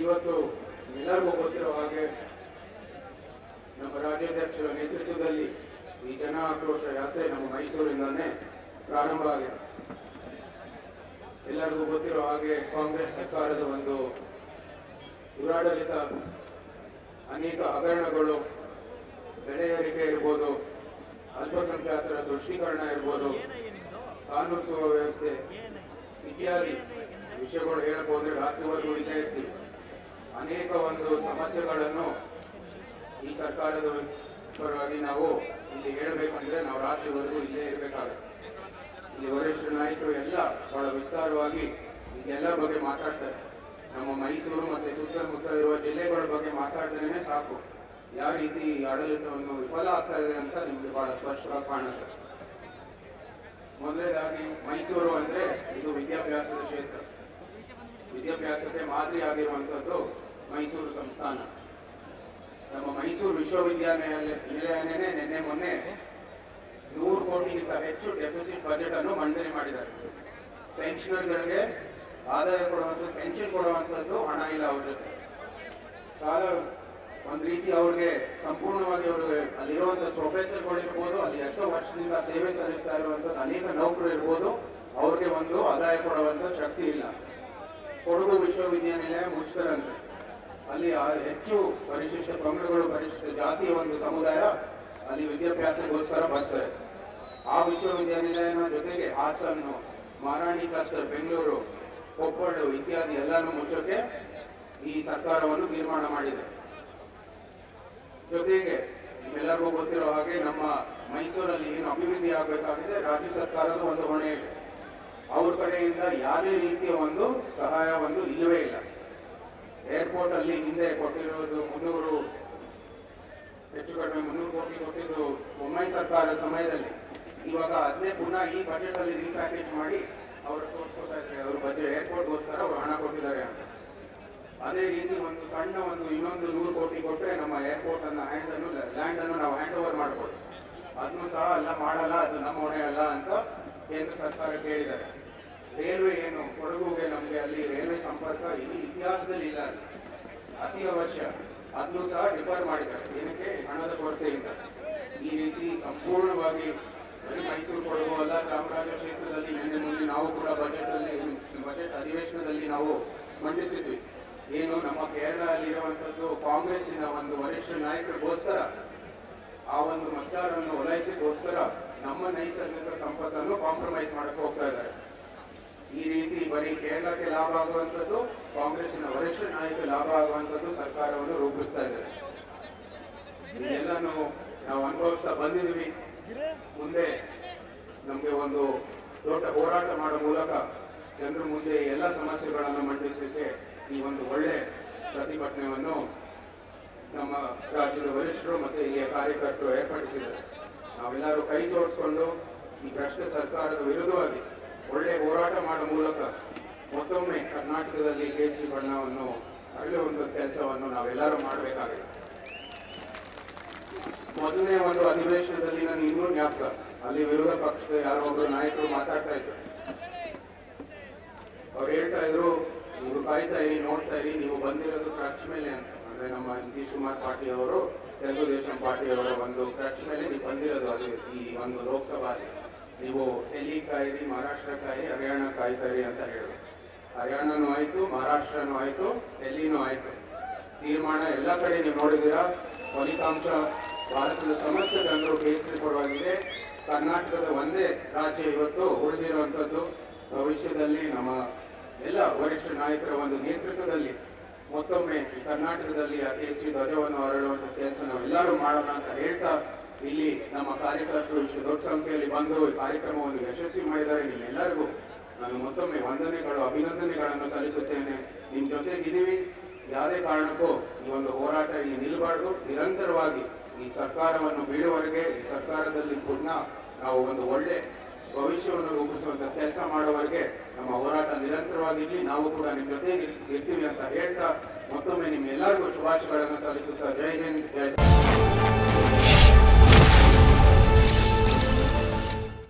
ಇವತ್ತು ಎಲ್ಲರಿಗೂ ಗೊತ್ತಿರೋ ಹಾಗೆ ನಮ್ಮ ರಾಜ್ಯಾಧ್ಯಕ್ಷರ ನೇತೃತ್ವದಲ್ಲಿ ಈ ಜನ ಆಕ್ರೋಶ ಯಾತ್ರೆ ನಮ್ಮ ಮೈಸೂರಿಂದನೇ ಪ್ರಾರಂಭ ಆಗಿದೆ. ಎಲ್ಲರಿಗೂ ಗೊತ್ತಿರೋ ಹಾಗೆ ಕಾಂಗ್ರೆಸ್ ಸರ್ಕಾರದ ಒಂದು ದುರಾಡಳಿತ, ಅನೇಕ ಹಗರಣಗಳು, ಬೆಲೆ ಏರಿಕೆ ಇರ್ಬೋದು, ಅಲ್ಪಸಂಖ್ಯಾತರ ತುಷ್ಟೀಕರಣ ಇರ್ಬೋದು, ಕಾನೂನು ಸುವ್ಯವಸ್ಥೆ ಇತ್ಯಾದಿ ವಿಷಯಗಳು ಹೇಳಕ್ ಹೋದ್ರೆ ರಾತ್ರಿವರೆಗೂ ಇಲ್ಲೇ ಇರ್ತೀವಿ. ಅನೇಕ ಒಂದು ಸಮಸ್ಯೆಗಳನ್ನು ಈ ಸರ್ಕಾರದ ಪರವಾಗಿ ನಾವು ಇಲ್ಲಿ ಹೇಳಬೇಕಂದ್ರೆ ನಾವು ರಾತ್ರಿವರೆಗೂ ಇಲ್ಲೇ ಇರಬೇಕಾಗುತ್ತೆ. ಇಲ್ಲಿ ವರಿಷ್ಠ ನಾಯಕರು ಎಲ್ಲ ಬಹಳ ವಿಸ್ತಾರವಾಗಿ ಇದೆಲ್ಲ ಬಗ್ಗೆ ಮಾತಾಡ್ತಾರೆ. ನಮ್ಮ ಮೈಸೂರು ಮತ್ತು ಸುತ್ತಮುತ್ತ ಇರುವ ಜಿಲ್ಲೆಗಳ ಬಗ್ಗೆ ಮಾತಾಡಿದ್ರೇ ಸಾಕು ಯಾವ ರೀತಿ ಆಡಳಿತವನ್ನು ವಿಫಲ ಆಗ್ತಾ ಇದೆ ಅಂತ ನಿಮಗೆ ಬಹಳ ಸ್ಪಷ್ಟವಾಗಿ ಕಾಣುತ್ತೆ. ಮೊದಲನೇದಾಗಿ ಮೈಸೂರು ಅಂದರೆ ಇದು ವಿದ್ಯಾಭ್ಯಾಸದ ಕ್ಷೇತ್ರ. ವಿದ್ಯಾಭ್ಯಾಸಕ್ಕೆ ಮಾದರಿ ಆಗಿರುವಂಥದ್ದು ಮೈಸೂರು ಸಂಸ್ಥಾನ. ನಮ್ಮ ಮೈಸೂರು ವಿಶ್ವವಿದ್ಯಾನಿಲಯನೇ ನಿನ್ನೆ ಮೊನ್ನೆ 100 ಕೋಟಿಗಿಂತ ಹೆಚ್ಚು ಡೆಫಿಸಿಟ್ ಬಜೆಟ್ ಅನ್ನು ಮಂಡನೆ ಮಾಡಿದ್ದಾರೆ. ಪೆನ್ಷನರ್ಗಳಿಗೆ ಆದಾಯ ಕೊಡುವಂಥದ್ದು, ಪೆನ್ಷನ್ ಕೊಡುವಂಥದ್ದು ಹಣ ಇಲ್ಲ ಅವ್ರ ಜೊತೆ. ಸಾಲ ಒಂದು ರೀತಿ ಅವ್ರಿಗೆ ಸಂಪೂರ್ಣವಾಗಿ ಅವ್ರಿಗೆ ಅಲ್ಲಿರುವಂಥ ಪ್ರೊಫೆಸರ್ಗಳು ಇರ್ಬೋದು, ಅಲ್ಲಿ ಎಷ್ಟೋ ವರ್ಷದಿಂದ ಸೇವೆ ಸಲ್ಲಿಸ್ತಾ ಇರುವಂಥದ್ದು ಅನೇಕ ನೌಕರು ಇರ್ಬೋದು, ಅವ್ರಿಗೆ ಒಂದು ಆದಾಯ ಕೊಡುವಂಥ ಶಕ್ತಿ ಇಲ್ಲ. ಕೊಡಗು ವಿಶ್ವವಿದ್ಯಾನಿಲಯ ಮುಚ್ತಾರಂತೆ. ಅಲ್ಲಿ ಹೆಚ್ಚು ಪರಿಶಿಷ್ಟ ಪಂಗಡಗಳು, ಪರಿಶಿಷ್ಟ ಜಾತಿಯ ಒಂದು ಸಮುದಾಯ ಅಲ್ಲಿ ವಿದ್ಯಾಭ್ಯಾಸಕ್ಕೋಸ್ಕರ ಬರ್ತಾರೆ. ಆ ವಿಶ್ವವಿದ್ಯಾನಿಲಯನ ಜೊತೆಗೆ ಹಾಸನ್ನು, ಮಾರಾಣಿ ಕ್ಲಸ್ಟರ್, ಬೆಂಗಳೂರು, ಕೊಪ್ಪಳ ಇತ್ಯಾದಿ ಎಲ್ಲಾನು ಮುಚ್ಚೋಕೆ ಈ ಸರ್ಕಾರವನ್ನು ತೀರ್ಮಾನ ಮಾಡಿದೆ. ಜೊತೆಗೆ ನಿಮ್ಮೆಲ್ಲರಿಗೂ ಗೊತ್ತಿರೋ ಹಾಗೆ ನಮ್ಮ ಮೈಸೂರಲ್ಲಿ ಏನು ಅಭಿವೃದ್ಧಿ ಆಗಬೇಕಾಗಿದೆ ರಾಜ್ಯ ಸರ್ಕಾರದ ಒಂದು ಹೊಣೆ ಇದೆ. ಅವ್ರ ಕಡೆಯಿಂದ ಯಾವುದೇ ರೀತಿಯ ಒಂದು ಸಹಾಯ ಒಂದು ಇಲ್ಲವೇ ಇಲ್ಲ. ಏರ್ಪೋರ್ಟ್ ಅಲ್ಲಿ ಹಿಂದೆ ಕೊಟ್ಟಿರೋದು 300 ಹೆಚ್ಚು ಕಡಿಮೆ 300 ಕೋಟಿ ಕೊಟ್ಟಿದ್ದು ಬೊಮ್ಮಾಯಿ ಸರ್ಕಾರದ ಸಮಯದಲ್ಲಿ. ಇವಾಗ ಅದನ್ನೇ ಪುನಃ ಈ ಬಜೆಟ್ ಅಲ್ಲಿ ರೀಪ್ಯಾಕೇಜ್ ಮಾಡಿ ಅವರು ತೋರಿಸ್ಕೊತಾ ಇದ್ದಾರೆ, ಅವರು ಬಜೆಟ್ ಏರ್ಪೋರ್ಟ್ಗೋಸ್ಕರ ಅವರು ಹಣ ಕೊಟ್ಟಿದ್ದಾರೆ ಅಂತ. ಅದೇ ರೀತಿ ಒಂದು ಸಣ್ಣ ಇನ್ನೊಂದು 100 ಕೋಟಿ ಕೊಟ್ಟರೆ ನಮ್ಮ ಏರ್ಪೋರ್ಟ್ ಅನ್ನ ಲ್ಯಾಂಡ್ ಅನ್ನು ನಾವು ಹ್ಯಾಂಡ್ ಓವರ್ ಮಾಡ್ಬೋದು. ಅದನ್ನು ಸಹ ಎಲ್ಲ ಮಾಡಲ್ಲ, ಅದು ನಮ್ಮ ಹೊಣೆ ಅಲ್ಲ ಅಂತ ಕೇಂದ್ರ ಸರ್ಕಾರಕ್ಕೆ ಹೇಳಿದ್ದಾರೆ. ರೈಲ್ವೆ ಏನು ಕೊಡಗುಗೆ ನಮಗೆ ಅಲ್ಲಿ ರೈಲ್ವೆ ಸಂಪರ್ಕ ಇಡೀ ಇತಿಹಾಸದಲ್ಲಿ ಇಲ್ಲ, ಅಲ್ಲಿ ಅತಿ ಅವಶ್ಯ, ಅದನ್ನು ಸಹ ಡಿಫರ್ ಮಾಡಿದ್ದಾರೆ. ಏನಕ್ಕೆ? ಹಣದ ಕೊರತೆಯಿಂದ. ಈ ರೀತಿ ಸಂಪೂರ್ಣವಾಗಿ ಬರೀ ಮೈಸೂರು ಕೊಡಗು ಅಲ್ಲ, ಚಾಮರಾಜ ಕ್ಷೇತ್ರದಲ್ಲಿ ನಿನ್ನೆ ಮುಂದೆ ನಾವು ಕೂಡ ಬಜೆಟ್ ಅಧಿವೇಶನದಲ್ಲಿ ನಾವು ಮಂಡಿಸಿದ್ವಿ. ಏನು ನಮ್ಮ ಕೇರಳ ಅಲ್ಲಿರುವಂಥದ್ದು ಕಾಂಗ್ರೆಸ್ಸಿನ ಒಂದು ವರಿಷ್ಠ ನಾಯಕರಿಗೋಸ್ಕರ, ಆ ಒಂದು ಮತದಾರರನ್ನು ಓಲೈಸಿಗೋಸ್ಕರ ನಮ್ಮ ನೈಸರ್ಗಿಕ ಸಂಪತ್ತನ್ನು ಕಾಂಪ್ರಮೈಸ್ ಮಾಡಕ್ಕೆ ಹೋಗ್ತಾ ಇದ್ದಾರೆ. ಈ ರೀತಿ ಬರೀ ಕೇರಳಕ್ಕೆ ಲಾಭ ಆಗುವಂಥದ್ದು, ಕಾಂಗ್ರೆಸ್ಸಿನ ವರಿಷ್ಠ ನಾಯಕ ಲಾಭ ಆಗುವಂಥದ್ದು ಸರ್ಕಾರವನ್ನು ರೂಪಿಸ್ತಾ ಇದ್ದಾರೆ. ಇದೆಲ್ಲನೂ ನಾವು ಅನುಭವಿಸ್ತಾ ಬಂದಿದ್ದೀವಿ. ಮುಂದೆ ನಮಗೆ ಒಂದು ದೊಡ್ಡ ಹೋರಾಟ ಮಾಡೋ ಮೂಲಕ ಜನರ ಮುಂದೆ ಎಲ್ಲ ಸಮಸ್ಯೆಗಳನ್ನು ಮಂಡಿಸಲಿಕ್ಕೆ ಈ ಒಂದು ಒಳ್ಳೆ ಪ್ರತಿಭಟನೆಯನ್ನು ನಮ್ಮ ರಾಜ್ಯದ ವರಿಷ್ಠರು ಮತ್ತು ಇಲ್ಲಿಯ ಕಾರ್ಯಕರ್ತರು ಏರ್ಪಡಿಸಿದ್ದಾರೆ. ನಾವೆಲ್ಲರೂ ಕೈ ಜೋಡಿಸ್ಕೊಂಡು ಈ ಭ್ರಷ್ಟ ಸರ್ಕಾರದ ವಿರುದ್ಧವಾಗಿ ಒಳ್ಳೆ ಹೋರಾಟ ಮಾಡೋ ಮೂಲಕ ಮತ್ತೊಮ್ಮೆ ಕರ್ನಾಟಕದಲ್ಲಿ ಕೇಸರಿ ಬಣ್ಣವನ್ನು ಅರಳುವಂಥ ಕೆಲಸವನ್ನು ನಾವೆಲ್ಲರೂ ಮಾಡಬೇಕಾಗಿದೆ. ಮೊದಲನೇ ಒಂದು ಅಧಿವೇಶನದಲ್ಲಿ ನಾನು ಇನ್ನೂ ಜ್ಞಾಪಕ, ಅಲ್ಲಿ ವಿರೋಧ ಪಕ್ಷದ ಯಾರೋ ಒಬ್ಬರು ನಾಯಕರು ಮಾತಾಡ್ತಾ ಇದ್ರು. ಅವ್ರು ಹೇಳ್ತಾ ಇದ್ರು, ನೀವು ಕಾಯ್ತಾ ಇರಿ, ನೋಡ್ತಾ ಇರಿ, ನೀವು ಬಂದಿರೋದು ಕ್ರಚ್ ಮೇಲೆ ಅಂತ. ಅಂದ್ರೆ ನಮ್ಮ ನಿತೀಶ್ ಕುಮಾರ್ ಪಾಟೀಲ್ ಅವರು, ತೆಲುಗು ದೇಶಂ ಪಾರ್ಟಿಯವರ ಒಂದು ಕ್ರಚ್ ಮೇಲೆ ನೀವು ಬಂದಿರೋದು. ಅದು ಈ ಒಂದು ಲೋಕಸಭಾಲಿ ನೀವು ಡೆಲ್ಲಿ ಕಾಯಿರಿ, ಮಹಾರಾಷ್ಟ್ರ ಕಾಯಿರಿ, ಹರಿಯಾಣ ಕಾಯ್ತಾ ಇರಿ ಅಂತ ಹೇಳಿದ್ರು. ಹರಿಯಾಣನೂ ಆಯ್ತು, ಮಹಾರಾಷ್ಟ್ರನೂ ಆಯ್ತು, ಡೆಲ್ಲಿನೂ ಆಯ್ತು. ತೀರ್ಮಾನ ಎಲ್ಲ ಕಡೆ ನೀವು ನೋಡಿದ್ದೀರಾ. ಫಲಿತಾಂಶ ಭಾರತದ ಸಮಸ್ತ ಜನರು ಕೇಸರಿ ಪರವಾಗಿದೆ. ಕರ್ನಾಟಕದ ಒಂದೇ ರಾಜ್ಯ ಇವತ್ತು ಉಳಿದಿರುವಂಥದ್ದು. ಭವಿಷ್ಯದಲ್ಲಿ ನಮ್ಮ ಎಲ್ಲ ವರಿಷ್ಠ ನಾಯಕರ ಒಂದು ನೇತೃತ್ವದಲ್ಲಿ ಮತ್ತೊಮ್ಮೆ ಕರ್ನಾಟಕದಲ್ಲಿ ಆ ಕೇಸರಿ ಧ್ವಜವನ್ನು ಹರಡುವಂಥ ಕೆಲಸ ನಾವೆಲ್ಲರೂ ಮಾಡೋಣ ಅಂತ ಹೇಳ್ತಾ, ಇಲ್ಲಿ ನಮ್ಮ ಕಾರ್ಯಕರ್ತರು ಇಷ್ಟು ದೊಡ್ಡ ಸಂಖ್ಯೆಯಲ್ಲಿ ಬಂದು ಈ ಕಾರ್ಯಕ್ರಮವನ್ನು ಯಶಸ್ವಿ ಮಾಡಿದ್ದಾರೆ. ನಿಮ್ಮೆಲ್ಲರಿಗೂ ನಾನು ಮತ್ತೊಮ್ಮೆ ವಂದನೆಗಳು, ಅಭಿನಂದನೆಗಳನ್ನು ಸಲ್ಲಿಸುತ್ತೇನೆ. ನಿಮ್ಮ ಜೊತೆಗಿದ್ದೀವಿ. ಯಾವುದೇ ಕಾರಣಕ್ಕೂ ಈ ಒಂದು ಹೋರಾಟ ಇಲ್ಲಿ ನಿಲ್ಲಬಾರ್ದು. ನಿರಂತರವಾಗಿ ಈ ಸರ್ಕಾರವನ್ನು ಬೀಳುವವರೆಗೆ, ಈ ಸರ್ಕಾರದಲ್ಲಿ ಪುನಃ ನಾವು ಒಂದು ಒಳ್ಳೆ ಭವಿಷ್ಯವನ್ನು ರೂಪಿಸುವಂಥ ಕೆಲಸ ಮಾಡುವವರೆಗೆ ನಮ್ಮ ಹೋರಾಟ ನಿರಂತರವಾಗಿರಲಿ. ನಾವು ಕೂಡ ನಿಮ್ಮ ಜೊತೆಗೆ ಇರ್ತೀವಿ ಅಂತ ಹೇಳ್ತಾ ಮತ್ತೊಮ್ಮೆ ನಿಮ್ಮೆಲ್ಲರಿಗೂ ಶುಭಾಶಯಗಳನ್ನು ಸಲ್ಲಿಸುತ್ತಾ ಜೈ ಹಿಂದ್, ಜೈ